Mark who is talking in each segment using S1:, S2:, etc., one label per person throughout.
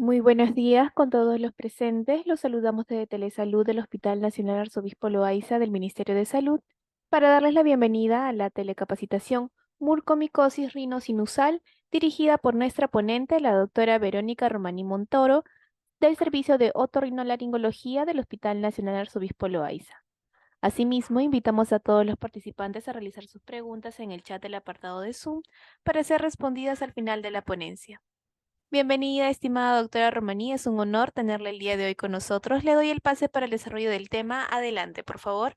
S1: Muy buenos días con todos los presentes. Los saludamos desde Telesalud del Hospital Nacional Arzobispo Loaiza del Ministerio de Salud para darles la bienvenida a la telecapacitación Mucormicosis Rinosinusal dirigida por nuestra ponente, la doctora Verónica Romaní Montoro, del Servicio de Otorrinolaringología del Hospital Nacional Arzobispo Loaiza. Asimismo, invitamos a todos los participantes a realizar sus preguntas en el chat del apartado de Zoom para ser respondidas al final de la ponencia. Bienvenida, estimada doctora Romaní. Es un honor tenerla el día de hoy con nosotros. Le doy el pase para el desarrollo del tema. Adelante, por favor.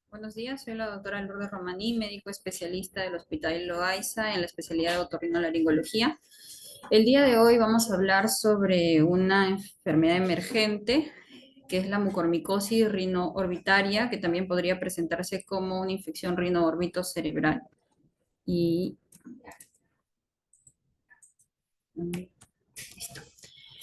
S2: Buenos días, soy la doctora Lourdes Romaní, médico especialista del Hospital Loaiza en la especialidad de otorrinolaringología. El día de hoy vamos a hablar sobre una enfermedad emergente que es la mucormicosis rino-orbitaria, que también podría presentarse como una infección rino-órbito-cerebral. Y listo.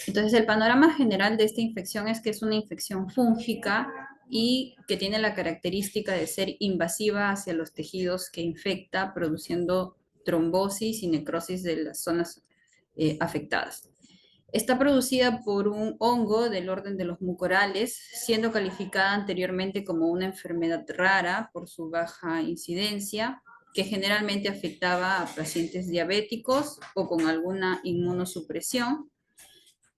S2: Entonces, el panorama general de esta infección es que es una infección fúngica y que tiene la característica de ser invasiva hacia los tejidos que infecta, produciendo trombosis y necrosis de las zonas afectadas. Está producida por un hongo del orden de los mucorales, siendo calificada anteriormente como una enfermedad rara por su baja incidencia, que generalmente afectaba a pacientes diabéticos o con alguna inmunosupresión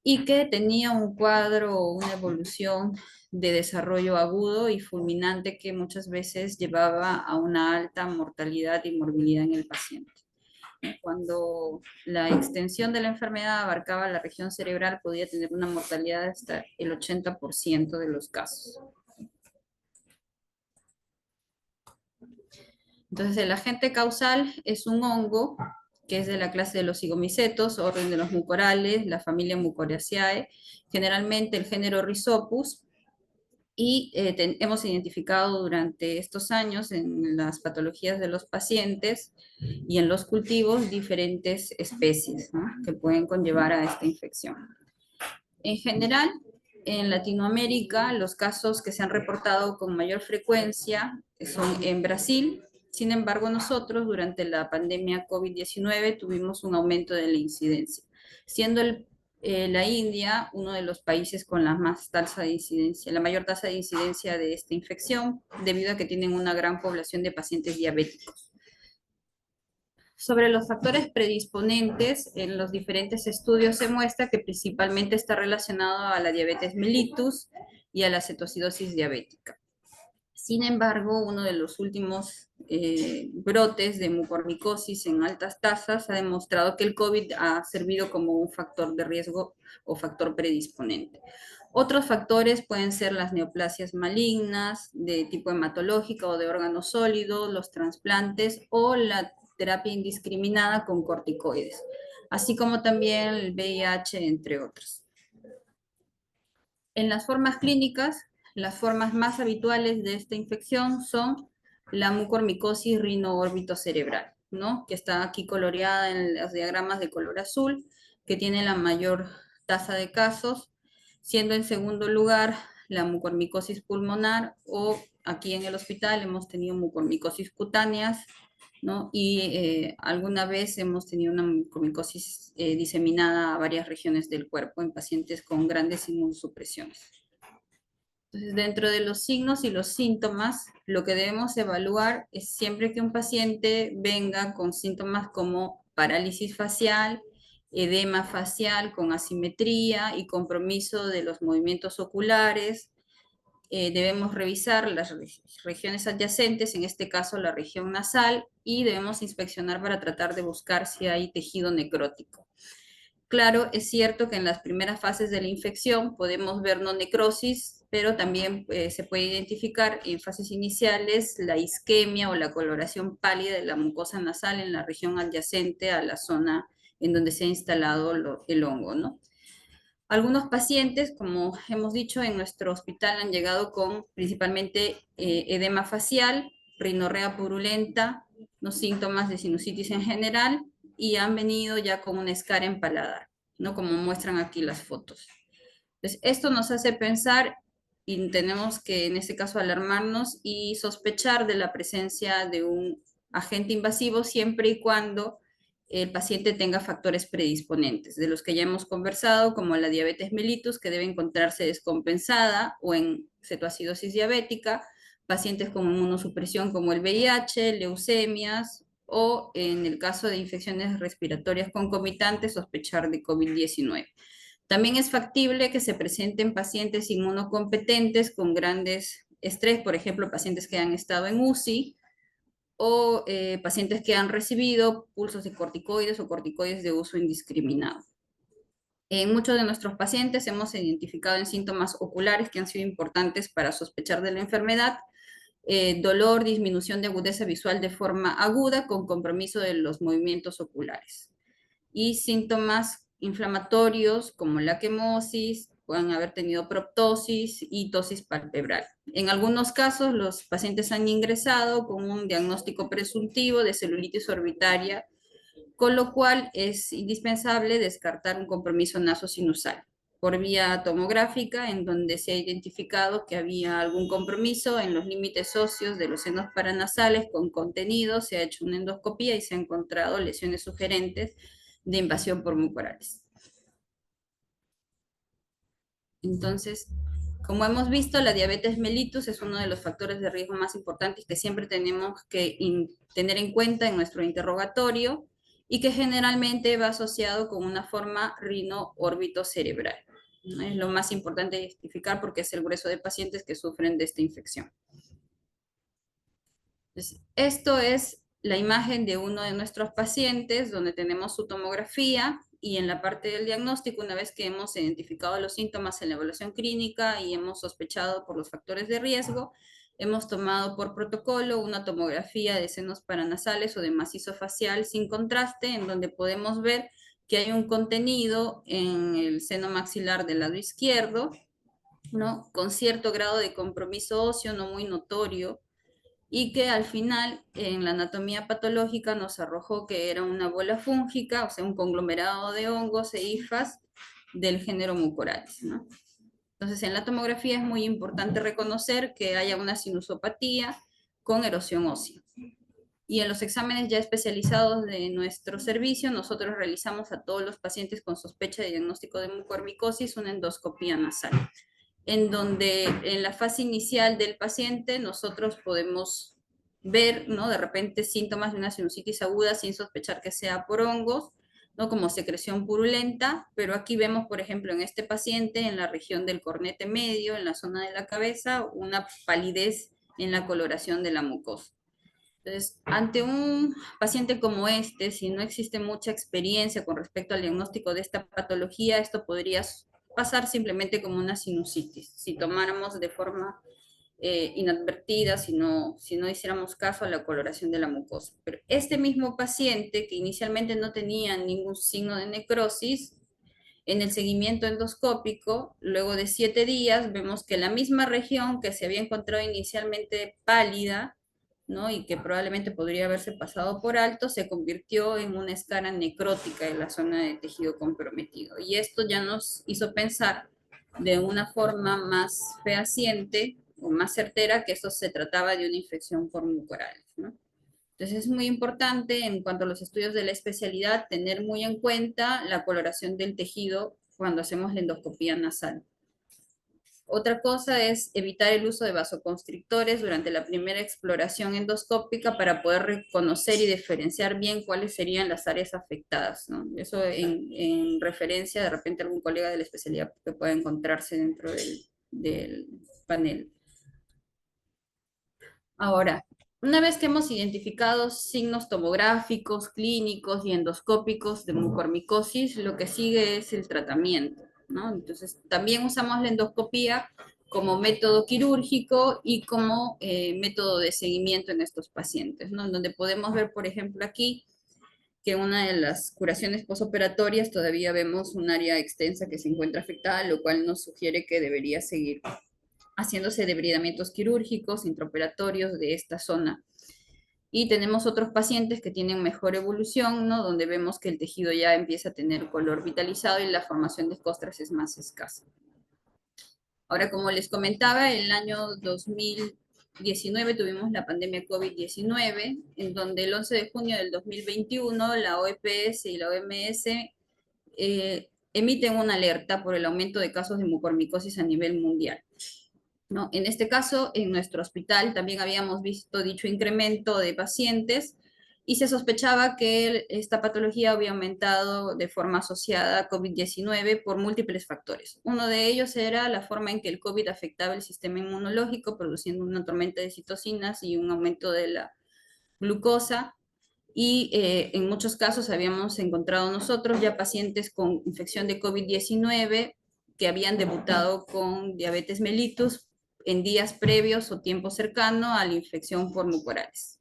S2: y que tenía un cuadro o una evolución de desarrollo agudo y fulminante que muchas veces llevaba a una alta mortalidad y morbilidad en el paciente. Cuando la extensión de la enfermedad abarcaba la región cerebral, podía tener una mortalidad hasta el 80% de los casos. Entonces, el agente causal es un hongo que es de la clase de los cigomicetos, orden de los mucorales, la familia Mucoriaceae, generalmente el género Rhizopus, y hemos identificado durante estos años en las patologías de los pacientes y en los cultivos diferentes especies, ¿no?, que pueden conllevar a esta infección. En general, en Latinoamérica, los casos que se han reportado con mayor frecuencia son en Brasil. Sin embargo, nosotros durante la pandemia COVID-19 tuvimos un aumento de la incidencia, siendo la India uno de los países con la más tasa de incidencia, la mayor tasa de incidencia de esta infección, debido a que tienen una gran población de pacientes diabéticos. Sobre los factores predisponentes, en los diferentes estudios se muestra que principalmente está relacionado a la diabetes mellitus y a la cetocidosis diabética. Sin embargo, uno de los últimos brotes de mucormicosis en altas tasas ha demostrado que el COVID ha servido como un factor de riesgo o factor predisponente. Otros factores pueden ser las neoplasias malignas de tipo hematológico o de órgano sólido, los trasplantes o la terapia indiscriminada con corticoides, así como también el VIH, entre otros. En las formas clínicas, las formas más habituales de esta infección son la mucormicosis rino-órbito-cerebral, ¿no?, que está aquí coloreada en los diagramas de color azul, que tiene la mayor tasa de casos, siendo en segundo lugar la mucormicosis pulmonar, o aquí en el hospital hemos tenido mucormicosis cutáneas, ¿no?, y alguna vez hemos tenido una mucormicosis diseminada a varias regiones del cuerpo en pacientes con grandes inmunosupresiones. Entonces, dentro de los signos y los síntomas, lo que debemos evaluar es siempre que un paciente venga con síntomas como parálisis facial, edema facial con asimetría y compromiso de los movimientos oculares. Debemos revisar las regiones adyacentes, en este caso la región nasal, y debemos inspeccionar para tratar de buscar si hay tejido necrótico. Claro, es cierto que en las primeras fases de la infección podemos ver no necrosis, pero también se puede identificar en fases iniciales la isquemia o la coloración pálida de la mucosa nasal en la región adyacente a la zona en donde se ha instalado el hongo, ¿no? Algunos pacientes, como hemos dicho, en nuestro hospital han llegado con principalmente edema facial, rinorrea purulenta, los síntomas de sinusitis en general, y han venido ya con una escara en paladar, ¿no?, como muestran aquí las fotos. Entonces, esto nos hace pensar y tenemos que, en este caso, alarmarnos y sospechar de la presencia de un agente invasivo siempre y cuando el paciente tenga factores predisponentes, de los que ya hemos conversado, como la diabetes mellitus, que debe encontrarse descompensada, o en cetoacidosis diabética, pacientes con inmunosupresión como el VIH, leucemias, o en el caso de infecciones respiratorias concomitantes, sospechar de COVID-19. También es factible que se presenten pacientes inmunocompetentes con grandes estrés, por ejemplo, pacientes que han estado en UCI o pacientes que han recibido pulsos de corticoides o corticoides de uso indiscriminado. En muchos de nuestros pacientes hemos identificado en síntomas oculares que han sido importantes para sospechar de la enfermedad, dolor, disminución de agudeza visual de forma aguda con compromiso de los movimientos oculares y síntomas inflamatorios como la quemosis, pueden haber tenido proptosis y tosis palpebral. En algunos casos, los pacientes han ingresado con un diagnóstico presuntivo de celulitis orbitaria, con lo cual es indispensable descartar un compromiso nasosinusal por vía tomográfica, en donde se ha identificado que había algún compromiso en los límites óseos de los senos paranasales con contenido, se ha hecho una endoscopía y se han encontrado lesiones sugerentes de invasión por mucorales. Entonces, como hemos visto, la diabetes mellitus es uno de los factores de riesgo más importantes que siempre tenemos que tener en cuenta en nuestro interrogatorio y que generalmente va asociado con una forma rino-órbito-cerebral. ¿No? Es lo más importante identificar porque es el grueso de pacientes que sufren de esta infección. Entonces, esto es la imagen de uno de nuestros pacientes donde tenemos su tomografía y en la parte del diagnóstico, una vez que hemos identificado los síntomas en la evaluación clínica y hemos sospechado por los factores de riesgo, hemos tomado por protocolo una tomografía de senos paranasales o de macizo facial sin contraste, en donde podemos ver que hay un contenido en el seno maxilar del lado izquierdo, ¿no? Con cierto grado de compromiso óseo no muy notorio, y que al final en la anatomía patológica nos arrojó que era una bola fúngica, o sea, un conglomerado de hongos e hifas del género Mucorales, ¿no? Entonces, en la tomografía es muy importante reconocer que haya una sinusopatía con erosión ósea. Y en los exámenes ya especializados de nuestro servicio, nosotros realizamos a todos los pacientes con sospecha de diagnóstico de mucormicosis una endoscopía nasal, en donde en la fase inicial del paciente nosotros podemos ver, ¿no? De repente síntomas de una sinusitis aguda sin sospechar que sea por hongos, ¿no? Como secreción purulenta, pero aquí vemos, por ejemplo, en este paciente, en la región del cornete medio, en la zona de la cabeza, una palidez en la coloración de la mucosa. Entonces, ante un paciente como este, si no existe mucha experiencia con respecto al diagnóstico de esta patología, esto podría pasar simplemente como una sinusitis. Si tomáramos de forma inadvertida, si no hiciéramos caso a la coloración de la mucosa. Pero este mismo paciente, que inicialmente no tenía ningún signo de necrosis, en el seguimiento endoscópico, luego de 7 días, vemos que la misma región que se había encontrado inicialmente pálida, ¿no? Y que probablemente podría haberse pasado por alto, se convirtió en una escara necrótica en la zona de tejido comprometido. Y esto ya nos hizo pensar de una forma más fehaciente o más certera que esto se trataba de una infección por mucorales, ¿no? Entonces es muy importante en cuanto a los estudios de la especialidad tener muy en cuenta la coloración del tejido cuando hacemos la endoscopía nasal. Otra cosa es evitar el uso de vasoconstrictores durante la primera exploración endoscópica para poder reconocer y diferenciar bien cuáles serían las áreas afectadas, ¿no? Eso en referencia de repente a algún colega de la especialidad que pueda encontrarse dentro del panel. Ahora, una vez que hemos identificado signos tomográficos, clínicos y endoscópicos de mucormicosis, lo que sigue es el tratamiento, ¿no? Entonces, también usamos la endoscopía como método quirúrgico y como método de seguimiento en estos pacientes, ¿no? En donde podemos ver, por ejemplo, aquí que una de las curaciones posoperatorias todavía vemos un área extensa que se encuentra afectada, lo cual nos sugiere que debería seguir haciéndose debridamientos quirúrgicos, intraoperatorios de esta zona. Y tenemos otros pacientes que tienen mejor evolución, ¿no? Donde vemos que el tejido ya empieza a tener color vitalizado y la formación de costras es más escasa. Ahora, como les comentaba, el año 2019 tuvimos la pandemia COVID-19, en donde el 11 de junio del 2021 la OEPS y la OMS emiten una alerta por el aumento de casos de mucormicosis a nivel mundial, ¿no? En este caso, en nuestro hospital también habíamos visto dicho incremento de pacientes y se sospechaba que esta patología había aumentado de forma asociada a COVID-19 por múltiples factores. Uno de ellos era la forma en que el COVID afectaba el sistema inmunológico, produciendo una tormenta de citocinas y un aumento de la glucosa. Y en muchos casos habíamos encontrado nosotros ya pacientes con infección de COVID-19 que habían debutado con diabetes mellitus en días previos o tiempo cercano a la infección por mucorales.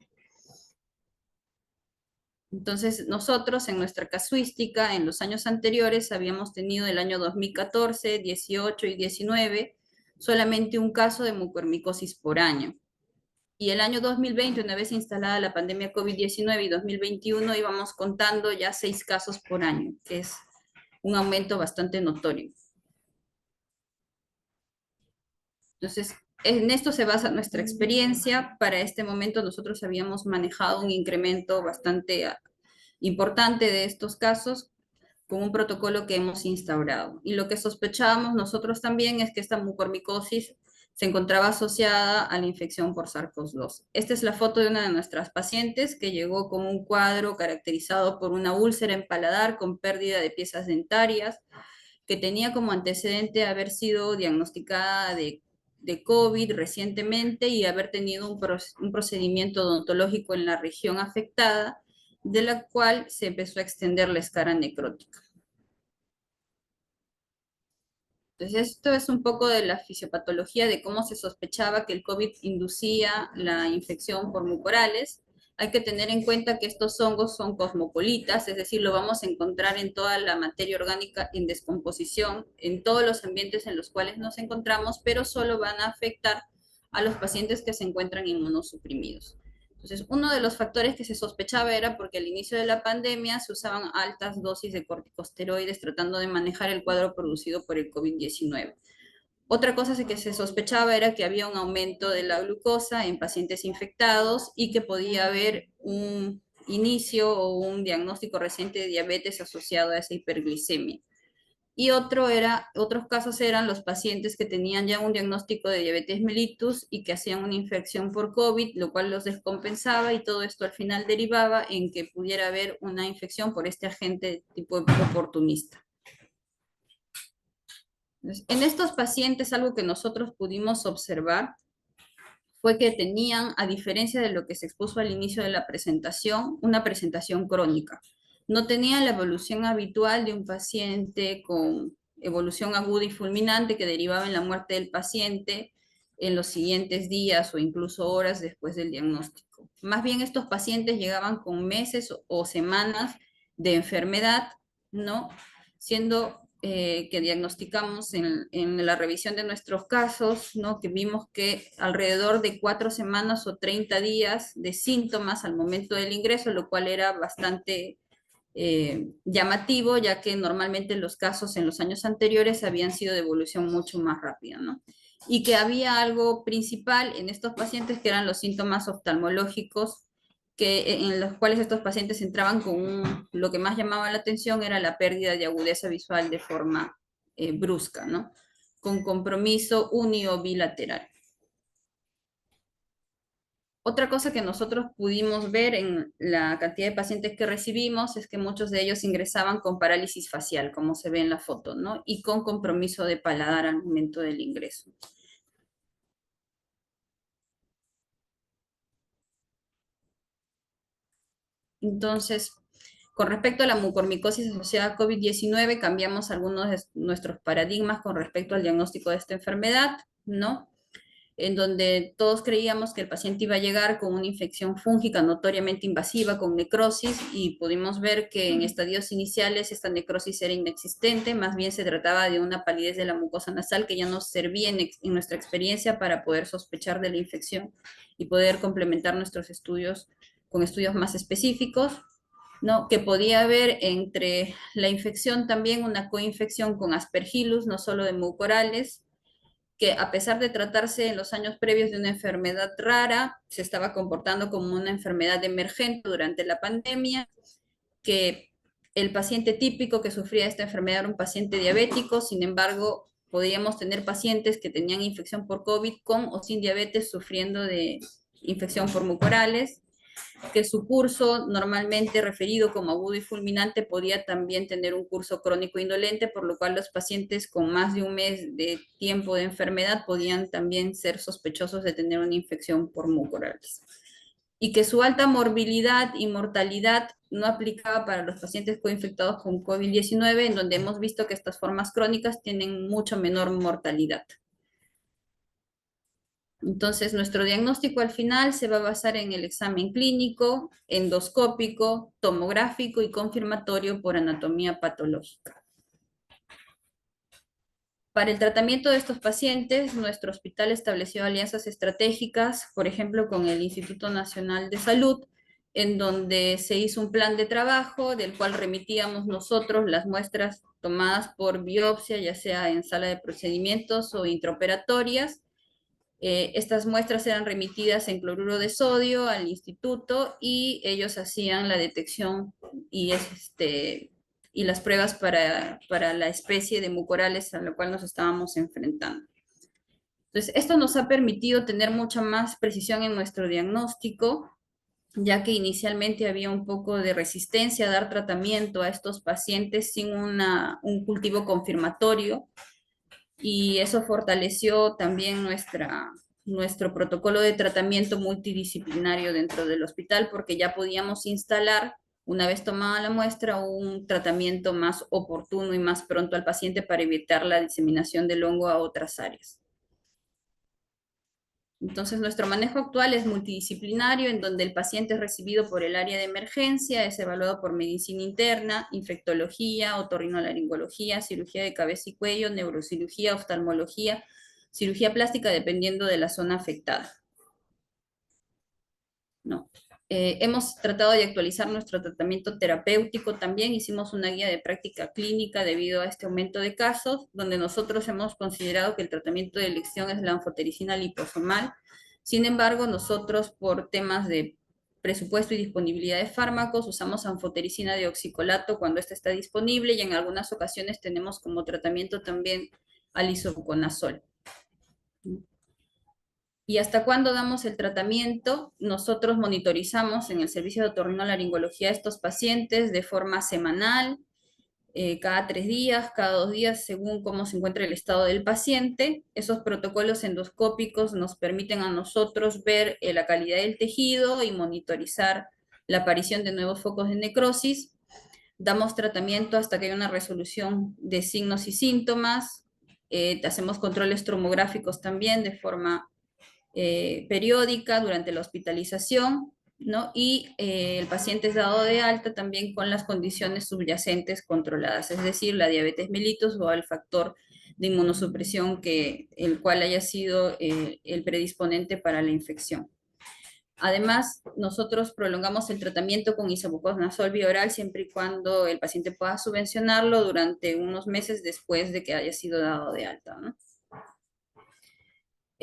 S2: Entonces, nosotros en nuestra casuística, en los años anteriores, habíamos tenido el año 2014, 18 y 19 solamente un caso de mucormicosis por año. Y el año 2020, una vez instalada la pandemia COVID-19 y 2021, íbamos contando ya 6 casos por año, que es un aumento bastante notorio. Entonces, en esto se basa nuestra experiencia. Para este momento nosotros habíamos manejado un incremento bastante importante de estos casos con un protocolo que hemos instaurado. Y lo que sospechábamos nosotros también es que esta mucormicosis se encontraba asociada a la infección por SARS-CoV-2. Esta es la foto de una de nuestras pacientes que llegó con un cuadro caracterizado por una úlcera en paladar con pérdida de piezas dentarias, que tenía como antecedente haber sido diagnosticada de COVID recientemente y haber tenido un procedimiento odontológico en la región afectada, de la cual se empezó a extender la escara necrótica. Entonces, esto es un poco de la fisiopatología de cómo se sospechaba que el COVID inducía la infección por mucorales. Hay que tener en cuenta que estos hongos son cosmopolitas, es decir, lo vamos a encontrar en toda la materia orgánica en descomposición, en todos los ambientes en los cuales nos encontramos, pero solo van a afectar a los pacientes que se encuentran inmunosuprimidos. Entonces, uno de los factores que se sospechaba era porque al inicio de la pandemia se usaban altas dosis de corticosteroides tratando de manejar el cuadro producido por el COVID-19. Otra cosa que se sospechaba era que había un aumento de la glucosa en pacientes infectados y que podía haber un inicio o un diagnóstico reciente de diabetes asociado a esa hiperglicemia. Y otros casos eran los pacientes que tenían ya un diagnóstico de diabetes mellitus y que hacían una infección por COVID, lo cual los descompensaba y todo esto al final derivaba en que pudiera haber una infección por este agente tipo oportunista. Entonces, en estos pacientes, algo que nosotros pudimos observar fue que tenían, a diferencia de lo que se expuso al inicio de la presentación, una presentación crónica. No tenían la evolución habitual de un paciente con evolución aguda y fulminante que derivaba en la muerte del paciente en los siguientes días o incluso horas después del diagnóstico. Más bien estos pacientes llegaban con meses o semanas de enfermedad, ¿no? Siendo que diagnosticamos en la revisión de nuestros casos, ¿no? Que vimos que alrededor de 4 semanas o 30 días de síntomas al momento del ingreso, lo cual era bastante llamativo, ya que normalmente los casos en los años anteriores habían sido de evolución mucho más rápida, ¿no? Y que había algo principal en estos pacientes que eran los síntomas oftalmológicos en los cuales estos pacientes entraban con lo que más llamaba la atención era la pérdida de agudeza visual de forma brusca, ¿no? Con compromiso uni o bilateral. Otra cosa que nosotros pudimos ver en la cantidad de pacientes que recibimos es que muchos de ellos ingresaban con parálisis facial, como se ve en la foto, ¿no? Y con compromiso de paladar al momento del ingreso. Entonces, con respecto a la mucormicosis asociada a COVID-19, cambiamos algunos de nuestros paradigmas con respecto al diagnóstico de esta enfermedad, ¿no? En donde todos creíamos que el paciente iba a llegar con una infección fúngica notoriamente invasiva, con necrosis, y pudimos ver que en estadios iniciales esta necrosis era inexistente, más bien se trataba de una palidez de la mucosa nasal que ya nos servía en nuestra experiencia para poder sospechar de la infección y poder complementar nuestros estudios con estudios más específicos, ¿no? Que podía haber entre la infección también una coinfección con Aspergillus, no solo de mucorales, que a pesar de tratarse en los años previos de una enfermedad rara, se estaba comportando como una enfermedad emergente durante la pandemia, que el paciente típico que sufría esta enfermedad era un paciente diabético. Sin embargo, podíamos tener pacientes que tenían infección por COVID con o sin diabetes sufriendo de infección por mucorales, que su curso normalmente referido como agudo y fulminante podía también tener un curso crónico indolente, por lo cual los pacientes con más de un mes de tiempo de enfermedad podían también ser sospechosos de tener una infección por mucorales. Y que su alta morbilidad y mortalidad no aplicaba para los pacientes coinfectados con COVID-19, en donde hemos visto que estas formas crónicas tienen mucho menor mortalidad. Entonces, nuestro diagnóstico al final se va a basar en el examen clínico, endoscópico, tomográfico y confirmatorio por anatomía patológica. Para el tratamiento de estos pacientes, nuestro hospital estableció alianzas estratégicas, por ejemplo, con el Instituto Nacional de Salud, en donde se hizo un plan de trabajo del cual remitíamos nosotros las muestras tomadas por biopsia, ya sea en sala de procedimientos o intraoperatorias. Estas muestras eran remitidas en cloruro de sodio al instituto y ellos hacían la detección y, y las pruebas para la especie de mucorales a la cual nos estábamos enfrentando. Entonces, esto nos ha permitido tener mucha más precisión en nuestro diagnóstico, ya que inicialmente había un poco de resistencia a dar tratamiento a estos pacientes sin un cultivo confirmatorio, y eso fortaleció también nuestro protocolo de tratamiento multidisciplinario dentro del hospital, porque ya podíamos instalar, una vez tomada la muestra, un tratamiento más oportuno y más pronto al paciente para evitar la diseminación del hongo a otras áreas. Entonces, nuestro manejo actual es multidisciplinario, en donde el paciente es recibido por el área de emergencia, es evaluado por medicina interna, infectología, otorrinolaringología, cirugía de cabeza y cuello, neurocirugía, oftalmología, cirugía plástica, dependiendo de la zona afectada. ¿No? Hemos tratado de actualizar nuestro tratamiento terapéutico también. Hicimos una guía de práctica clínica debido a este aumento de casos, donde nosotros hemos considerado que el tratamiento de elección es la anfotericina liposomal. Sin embargo, nosotros por temas de presupuesto y disponibilidad de fármacos usamos anfotericina de oxicolato cuando esta está disponible, y en algunas ocasiones tenemos como tratamiento también al isobuconazol. ¿Y hasta cuándo damos el tratamiento? Nosotros monitorizamos en el servicio de otorrinolaringología a estos pacientes de forma semanal, cada 3 días, cada 2 días, según cómo se encuentra el estado del paciente. Esos protocolos endoscópicos nos permiten a nosotros ver la calidad del tejido y monitorizar la aparición de nuevos focos de necrosis. Damos tratamiento hasta que haya una resolución de signos y síntomas. Hacemos controles tomográficos también de forma periódica durante la hospitalización, ¿no? Y el paciente es dado de alta también con las condiciones subyacentes controladas, es decir, la diabetes mellitus o el factor de inmunosupresión el cual haya sido el predisponente para la infección. Además, nosotros prolongamos el tratamiento con isobuconazol bioral siempre y cuando el paciente pueda subvencionarlo durante unos meses después de que haya sido dado de alta, ¿no?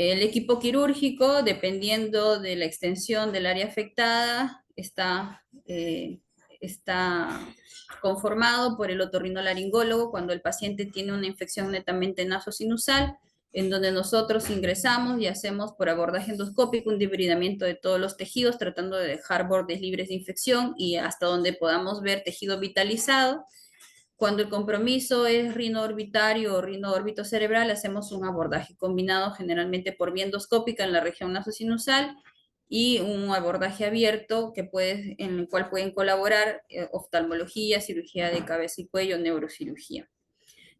S2: El equipo quirúrgico, dependiendo de la extensión del área afectada, está conformado por el otorrinolaringólogo cuando el paciente tiene una infección netamente nasosinusal, en donde nosotros ingresamos y hacemos por abordaje endoscópico un debridamiento de todos los tejidos, tratando de dejar bordes libres de infección y hasta donde podamos ver tejido vitalizado. Cuando el compromiso es rino-orbitario o rino-órbito-cerebral, hacemos un abordaje combinado generalmente por vía endoscópica en la región nasosinusal y un abordaje abierto en el cual pueden colaborar oftalmología, cirugía de cabeza y cuello, neurocirugía.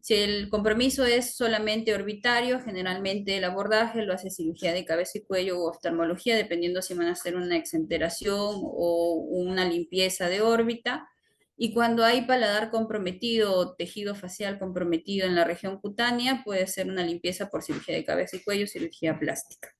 S2: Si el compromiso es solamente orbitario, generalmente el abordaje lo hace cirugía de cabeza y cuello o oftalmología, dependiendo si van a hacer una exenteración o una limpieza de órbita. Y cuando hay paladar comprometido o tejido facial comprometido en la región cutánea, puede ser una limpieza por cirugía de cabeza y cuello, cirugía plástica.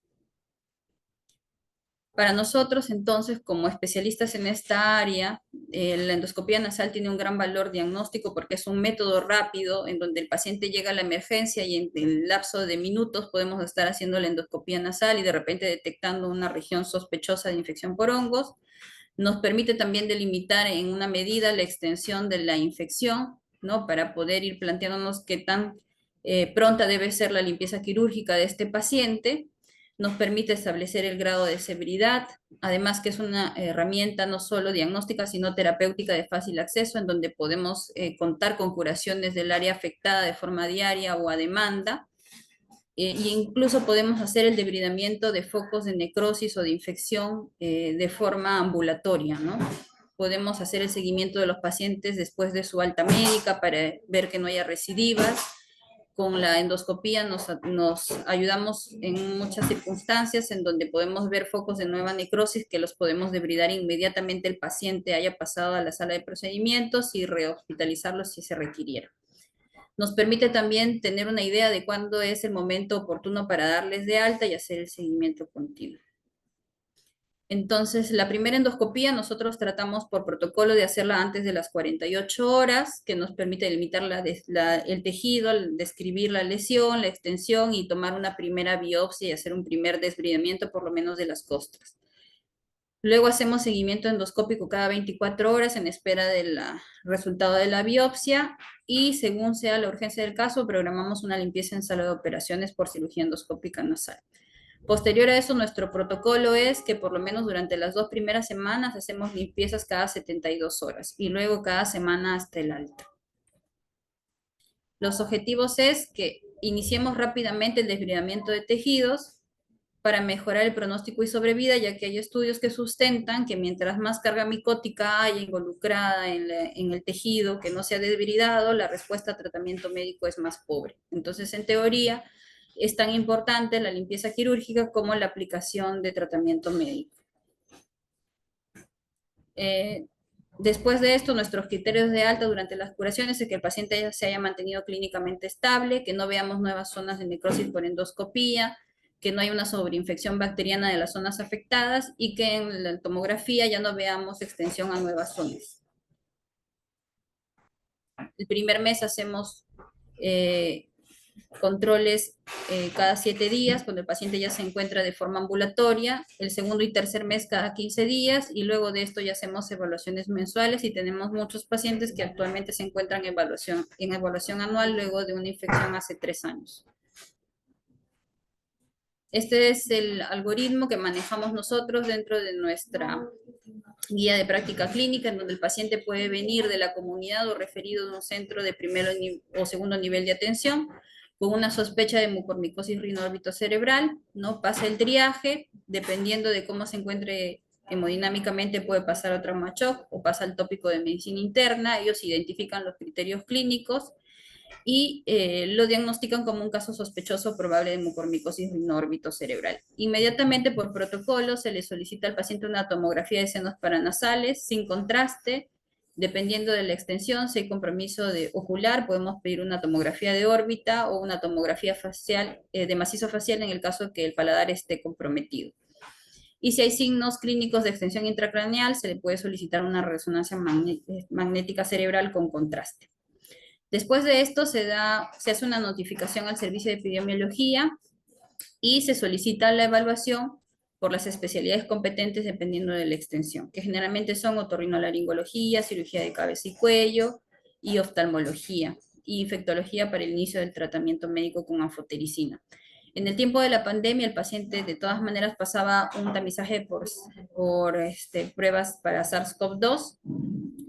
S2: Para nosotros, entonces, como especialistas en esta área, la endoscopía nasal tiene un gran valor diagnóstico porque es un método rápido en donde el paciente llega a la emergencia y en el lapso de minutos podemos estar haciendo la endoscopía nasal y de repente detectando una región sospechosa de infección por hongos. Nos permite también delimitar en una medida la extensión de la infección, ¿no? Para poder ir planteándonos qué tan pronta debe ser la limpieza quirúrgica de este paciente. Nos permite establecer el grado de severidad, además que es una herramienta no solo diagnóstica, sino terapéutica de fácil acceso, en donde podemos contar con curaciones del área afectada de forma diaria o a demanda. Y incluso podemos hacer el debridamiento de focos de necrosis o de infección de forma ambulatoria, ¿no? Podemos hacer el seguimiento de los pacientes después de su alta médica para ver que no haya recidivas. Con la endoscopía nos ayudamos en muchas circunstancias en donde podemos ver focos de nueva necrosis que los podemos debridar inmediatamente el paciente haya pasado a la sala de procedimientos y rehospitalizarlo si se requiriera. Nos permite también tener una idea de cuándo es el momento oportuno para darles de alta y hacer el seguimiento continuo. Entonces, la primera endoscopía nosotros tratamos por protocolo de hacerla antes de las 48 horas, que nos permite delimitar el tejido, describir la lesión, la extensión y tomar una primera biopsia y hacer un primer desbridamiento por lo menos de las costras. Luego hacemos seguimiento endoscópico cada 24 horas en espera del resultado de la biopsia y según sea la urgencia del caso, programamos una limpieza en sala de operaciones por cirugía endoscópica nasal. Posterior a eso, nuestro protocolo es que por lo menos durante las 2 primeras semanas hacemos limpiezas cada 72 horas y luego cada semana hasta el alta. Los objetivos es que iniciemos rápidamente el desbridamiento de tejidos para mejorar el pronóstico y sobrevida, ya que hay estudios que sustentan que mientras más carga micótica haya involucrada en el tejido que no se ha debridado, la respuesta a tratamiento médico es más pobre. Entonces, en teoría, es tan importante la limpieza quirúrgica como la aplicación de tratamiento médico. Después de esto, nuestros criterios de alta durante las curaciones es que el paciente se haya mantenido clínicamente estable, que no veamos nuevas zonas de necrosis por endoscopía, que no hay una sobreinfección bacteriana de las zonas afectadas y que en la tomografía ya no veamos extensión a nuevas zonas. El primer mes hacemos controles cada 7 días, cuando el paciente ya se encuentra de forma ambulatoria, el segundo y tercer mes cada 15 días, y luego de esto ya hacemos evaluaciones mensuales y tenemos muchos pacientes que actualmente se encuentran en evaluación anual luego de una infección hace 3 años. Este es el algoritmo que manejamos nosotros dentro de nuestra guía de práctica clínica, en donde el paciente puede venir de la comunidad o referido de un centro de primero o segundo nivel de atención con una sospecha de mucormicosis rinoórbito-cerebral, ¿no? Pasa el triaje, dependiendo de cómo se encuentre hemodinámicamente puede pasar a trauma shock o pasa al tópico de medicina interna, ellos identifican los criterios clínicos y lo diagnostican como un caso sospechoso probable de mucormicosis rinoórbito-cerebral. Inmediatamente por protocolo se le solicita al paciente una tomografía de senos paranasales sin contraste. Dependiendo de la extensión, si hay compromiso de ocular, podemos pedir una tomografía de órbita o una tomografía facial, de macizo facial en el caso de que el paladar esté comprometido. Y si hay signos clínicos de extensión intracraneal, se le puede solicitar una resonancia magnética cerebral con contraste. Después de esto se hace una notificación al servicio de epidemiología y se solicita la evaluación por las especialidades competentes dependiendo de la extensión, que generalmente son otorrinolaringología, cirugía de cabeza y cuello y oftalmología y infectología para el inicio del tratamiento médico con anfotericina. En el tiempo de la pandemia, el paciente de todas maneras pasaba un tamizaje por pruebas para SARS-CoV-2,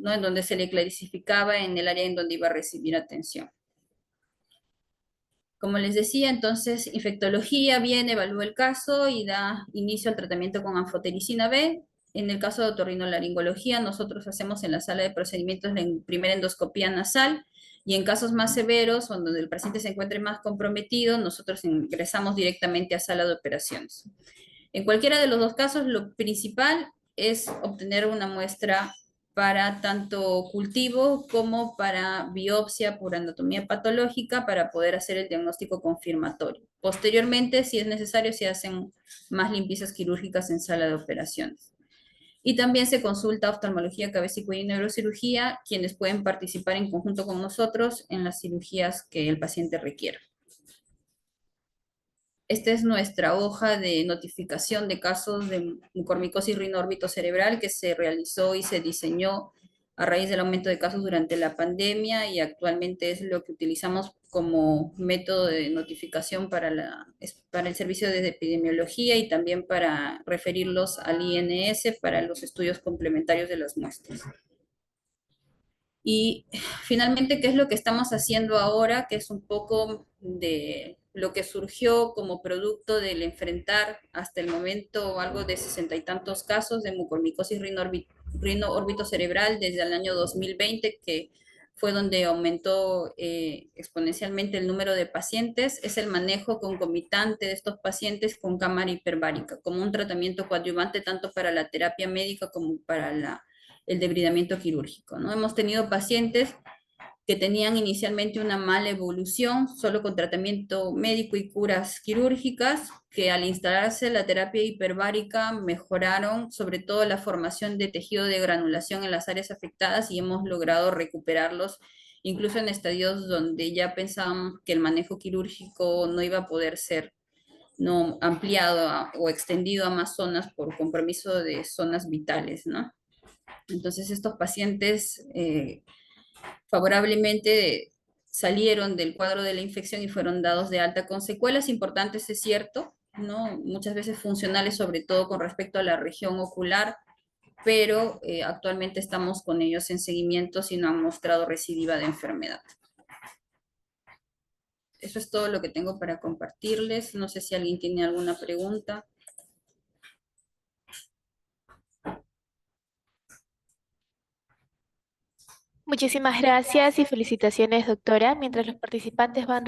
S2: ¿no? En donde se le clasificaba en el área en donde iba a recibir atención. Como les decía, entonces, infectología viene, evalúa el caso y da inicio al tratamiento con anfotericina B. En el caso de otorrinolaringología, nosotros hacemos en la sala de procedimientos la primera endoscopía nasal y en casos más severos, o donde el paciente se encuentre más comprometido, nosotros ingresamos directamente a sala de operaciones. En cualquiera de los dos casos, lo principal es obtener una muestra para tanto cultivo como para biopsia por anatomía patológica para poder hacer el diagnóstico confirmatorio. Posteriormente, si es necesario, se hacen más limpiezas quirúrgicas en sala de operaciones. Y también se consulta oftalmología, cabeza y cuello y neurocirugía, quienes pueden participar en conjunto con nosotros en las cirugías que el paciente requiera. Esta es nuestra hoja de notificación de casos de mucormicosis cerebral que se realizó y se diseñó a raíz del aumento de casos durante la pandemia y actualmente es lo que utilizamos como método de notificación para el servicio de epidemiología y también para referirlos al INS para los estudios complementarios de las muestras. Y finalmente, ¿qué es lo que estamos haciendo ahora? Que es un poco de lo que surgió como producto del enfrentar hasta el momento algo de 60 y tantos casos de mucormicosis cerebral desde el año 2020, que fue donde aumentó exponencialmente el número de pacientes, es el manejo concomitante de estos pacientes con cámara hiperbárica, como un tratamiento coadyuvante tanto para la terapia médica como para el debridamiento quirúrgico, ¿no? Hemos tenido pacientes que tenían inicialmente una mala evolución, solo con tratamiento médico y curas quirúrgicas, que al instalarse la terapia hiperbárica mejoraron sobre todo la formación de tejido de granulación en las áreas afectadas y hemos logrado recuperarlos incluso en estadios donde ya pensábamos que el manejo quirúrgico no iba a poder ser no ampliado o extendido a más zonas por compromiso de zonas vitales, ¿no? Entonces estos pacientes favorablemente salieron del cuadro de la infección y fueron dados de alta con secuelas importantes, es cierto, ¿no? Muchas veces funcionales, sobre todo con respecto a la región ocular, pero actualmente estamos con ellos en seguimiento si no han mostrado recidiva de enfermedad. Eso es todo lo que tengo para compartirles. No sé si alguien tiene alguna pregunta.
S1: Muchísimas gracias y felicitaciones, doctora. Mientras los participantes van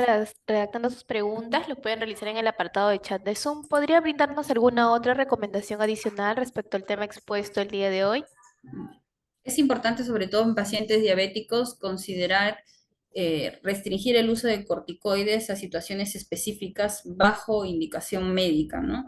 S1: redactando sus preguntas, lo pueden realizar en el apartado de chat de Zoom. ¿Podría brindarnos alguna otra recomendación adicional respecto al tema expuesto el día de hoy?
S2: Es importante, sobre todo en pacientes diabéticos, considerar restringir el uso de corticoides a situaciones específicas bajo indicación médica, ¿no?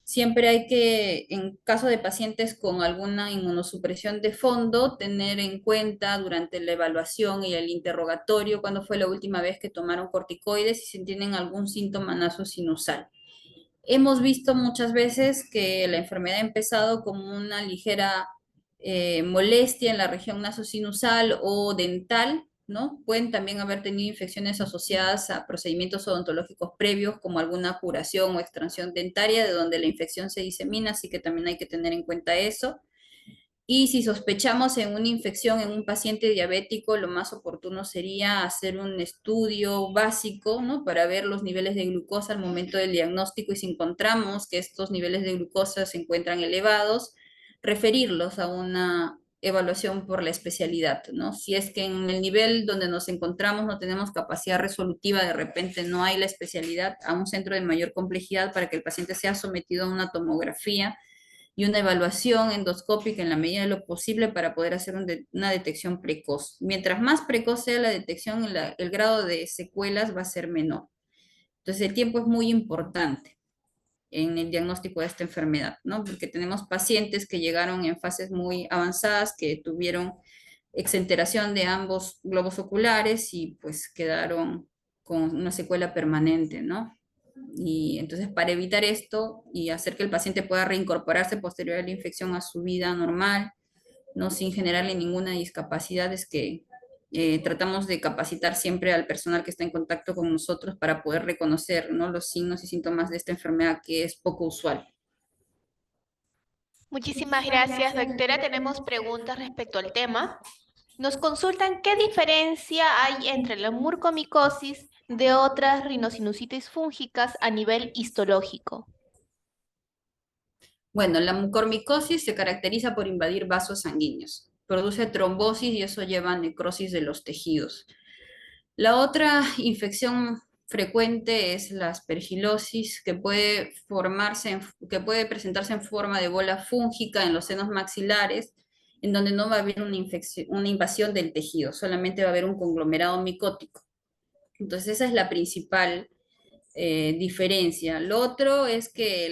S2: Siempre hay que, en caso de pacientes con alguna inmunosupresión de fondo, tener en cuenta durante la evaluación y el interrogatorio cuándo fue la última vez que tomaron corticoides y si tienen algún síntoma nasosinusal. Hemos visto muchas veces que la enfermedad ha empezado como una ligera molestia en la región nasosinusal o dental, ¿no? Pueden también haber tenido infecciones asociadas a procedimientos odontológicos previos, como alguna curación o extracción dentaria, de donde la infección se disemina, así que también hay que tener en cuenta eso. Y si sospechamos en una infección en un paciente diabético, lo más oportuno sería hacer un estudio básico, ¿no? Para ver los niveles de glucosa al momento del diagnóstico y si encontramos que estos niveles de glucosa se encuentran elevados, referirlos a una evaluación por la especialidad, ¿no? Si es que en el nivel donde nos encontramos no tenemos capacidad resolutiva, de repente no hay la especialidad, a un centro de mayor complejidad para que el paciente sea sometido a una tomografía y una evaluación endoscópica en la medida de lo posible para poder hacer una detección precoz. Mientras más precoz sea la detección, el grado de secuelas va a ser menor. Entonces, el tiempo es muy importante en el diagnóstico de esta enfermedad, ¿no? Porque tenemos pacientes que llegaron en fases muy avanzadas, que tuvieron exenteración de ambos globos oculares y pues quedaron con una secuela permanente, ¿no? Y entonces para evitar esto y hacer que el paciente pueda reincorporarse posterior a la infección a su vida normal, no sin generarle ninguna discapacidad, es que tratamos de capacitar siempre al personal que está en contacto con nosotros para poder reconocer, ¿no? Los signos y síntomas de esta enfermedad que es poco usual.
S1: Muchísimas gracias, doctora. Tenemos preguntas respecto al tema. Nos consultan qué diferencia hay entre la mucormicosis de otras rinosinusitis fúngicas a nivel histológico.
S2: Bueno, la mucormicosis se caracteriza por invadir vasos sanguíneos, produce trombosis y eso lleva a necrosis de los tejidos. La otra infección frecuente es la aspergilosis, que puede presentarse en forma de bola fúngica en los senos maxilares en donde no va a haber una infección, una invasión del tejido, solamente va a haber un conglomerado micótico. Entonces esa es la principal diferencia. Lo otro es que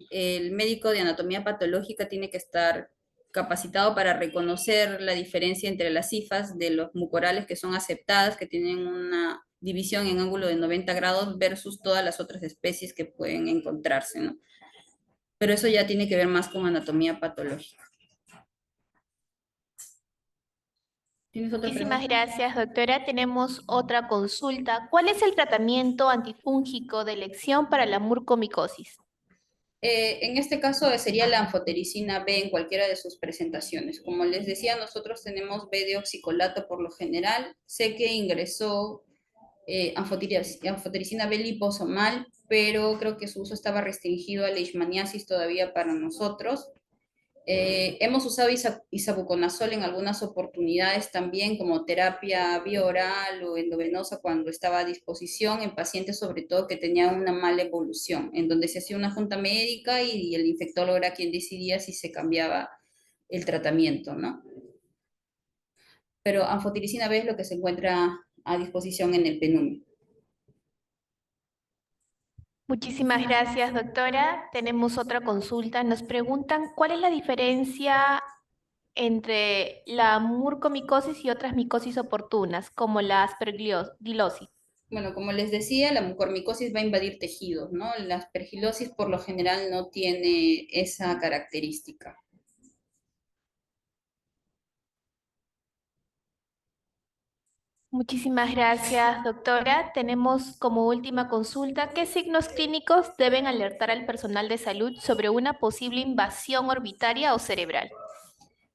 S2: el médico de anatomía patológica tiene que estar capacitado para reconocer la diferencia entre las cifas de los mucorales que son aceptadas, que tienen una división en ángulo de 90 grados versus todas las otras especies que pueden encontrarse, ¿no? Pero eso ya tiene que ver más con anatomía patológica. ¿Tienes otra
S1: Muchísimas
S2: pregunta?
S1: gracias, doctora. Tenemos otra consulta. ¿Cuál es el tratamiento antifúngico de elección para la mucormicosis?
S2: En este caso sería la anfotericina B en cualquiera de sus presentaciones. Como les decía, nosotros tenemos B-deoxicolato por lo general. Sé que ingresó anfotericina B liposomal, pero creo que su uso estaba restringido a leishmaniasis todavía para nosotros. Hemos usado isabuconazol en algunas oportunidades también como terapia bioral o endovenosa cuando estaba a disposición en pacientes sobre todo que tenían una mala evolución, en donde se hacía una junta médica y el infectólogo era quien decidía si se cambiaba el tratamiento, ¿no? Pero anfotericina B es lo que se encuentra a disposición en el PNUMI.
S1: Muchísimas gracias, doctora. Tenemos otra consulta. Nos preguntan cuál es la diferencia entre la mucormicosis y otras micosis oportunas, como la aspergilosis.
S2: Bueno, como les decía, la mucormicosis va a invadir tejidos, ¿no? La aspergilosis por lo general no tiene esa característica.
S1: Muchísimas gracias, doctora. Tenemos como última consulta, ¿qué signos clínicos deben alertar al personal de salud sobre una posible invasión orbitaria o cerebral?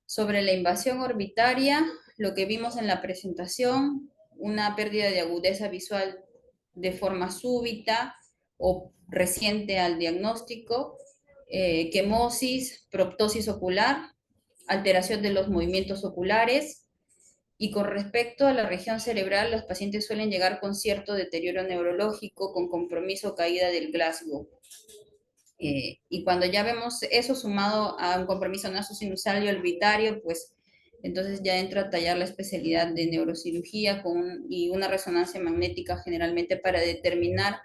S2: Sobre la invasión orbitaria, lo que vimos en la presentación, una pérdida de agudeza visual de forma súbita o reciente al diagnóstico, quemosis, proptosis ocular, alteración de los movimientos oculares. Y con respecto a la región cerebral, los pacientes suelen llegar con cierto deterioro neurológico, con compromiso o caída del Glasgow. Y cuando ya vemos eso sumado a un compromiso nasosinusal y orbitario, pues entonces ya entra a tallar la especialidad de neurocirugía y una resonancia magnética generalmente para determinar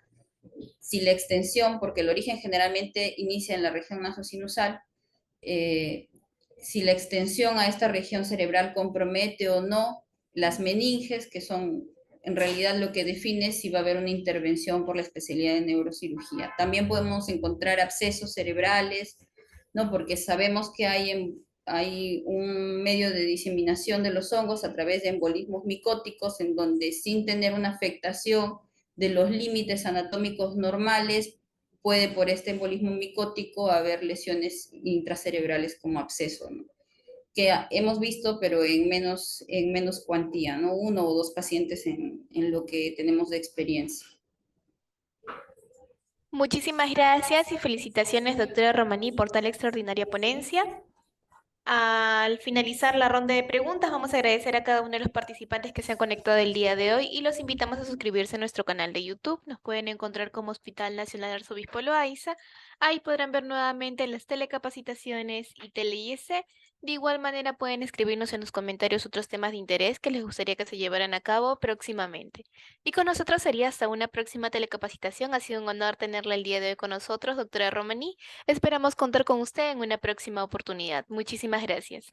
S2: si la extensión, porque el origen generalmente inicia en la región nasosinusal, eh, si la extensión a esta región cerebral compromete o no las meninges, que son en realidad lo que define si va a haber una intervención por la especialidad de neurocirugía. También podemos encontrar abscesos cerebrales, ¿no? Porque sabemos que hay un medio de diseminación de los hongos a través de embolismos micóticos, en donde sin tener una afectación de los límites anatómicos normales, puede por este embolismo micótico haber lesiones intracerebrales como absceso, ¿no? Que hemos visto, pero en menos cuantía, ¿no? Uno o dos pacientes en lo que tenemos de experiencia.
S1: Muchísimas gracias y felicitaciones, doctora Romaní, por tal extraordinaria ponencia. Al finalizar la ronda de preguntas, vamos a agradecer a cada uno de los participantes que se han conectado el día de hoy y los invitamos a suscribirse a nuestro canal de YouTube. Nos pueden encontrar como Hospital Nacional Arzobispo Loaiza. Ahí podrán ver nuevamente las telecapacitaciones y tele-IS. De igual manera pueden escribirnos en los comentarios otros temas de interés que les gustaría que se llevaran a cabo próximamente. Y con nosotros sería hasta una próxima telecapacitación. Ha sido un honor tenerla el día de hoy con nosotros, doctora Romaní. Esperamos contar con usted en una próxima oportunidad. Muchísimas gracias.